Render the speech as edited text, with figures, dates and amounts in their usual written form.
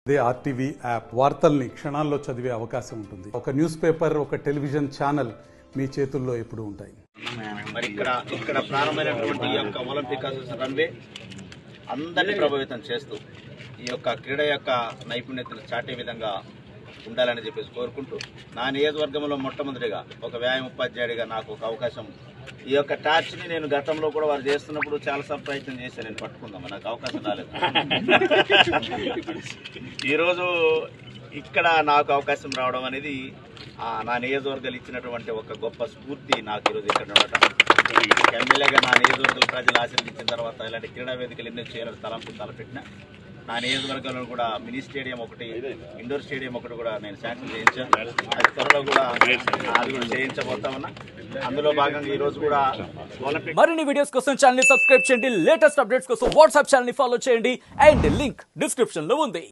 They RTV app వార్తల్ని క్షణాల్లో చదివే అవకాశం ఉంటుంది. ఒక న్యూస్ పేపర్, ఒక టెలివిజన్ ఛానల్ మీ చేతుల్లో ఎప్పుడూ ఉంటాయి. మరి ఇక్కడ ప్రారంభమైనటువంటి ఈ యొక్క ఒలింపిక్ రన్వే అందరినీ ప్రభావితం చేస్తూ ఈ యొక్క క్రీడ యొక్క నైపుణ్యతను చాటే విధంగా ఉండాలని చెప్పేసి కోరుకుంటూ, నా నియోజకవర్గంలో మొట్టమొదటిగా ఒక వ్యాయామ ఉపాధ్యాయుడిగా నాకు ఒక అవకాశం, ఈ యొక్క టార్చ్ని నేను గతంలో కూడా వారు చేస్తున్నప్పుడు చాలాసార్లు ప్రయత్నం చేశాను, నేను పట్టుకుందామని నాకు అవకాశం రాలేదు. ఈరోజు ఇక్కడ నాకు అవకాశం రావడం అనేది నా నియోజకవర్గాలు ఇచ్చినటువంటి ఒక గొప్ప స్ఫూర్తి. నాకు ఈరోజు ఇక్కడ ఉండటం, ఎమ్మెల్యేగా నా నియోజకవర్గాల ప్రజలు ఆశీర్వదించిన తర్వాత ఇలాంటి క్రీడా వేదికలు ఎన్నో చేయాలని తలపెట్టిన నా నియోజకవర్గంలో కూడా మినీ స్టేడియం ఒకటి, ఇండోర్ స్టేడియం ఒకటి కూడా నేను శాంక్షన్ చేయించాను. అది త్వరలో కూడా అది కూడా చేయించబోతా ఉన్నా. అందులో భాగంగా ఈ రోజు కూడా మరిన్ని వీడియోస్ కోసం ఛానల్ ని సబ్స్క్రైబ్ చేయండి. లేటెస్ట్ అప్డేట్స్ కోసం వాట్సాప్ ఛానల్ ని ఫాలో చేయండి. అండ్ లింక్ డిస్క్రిప్షన్ లో ఉంది.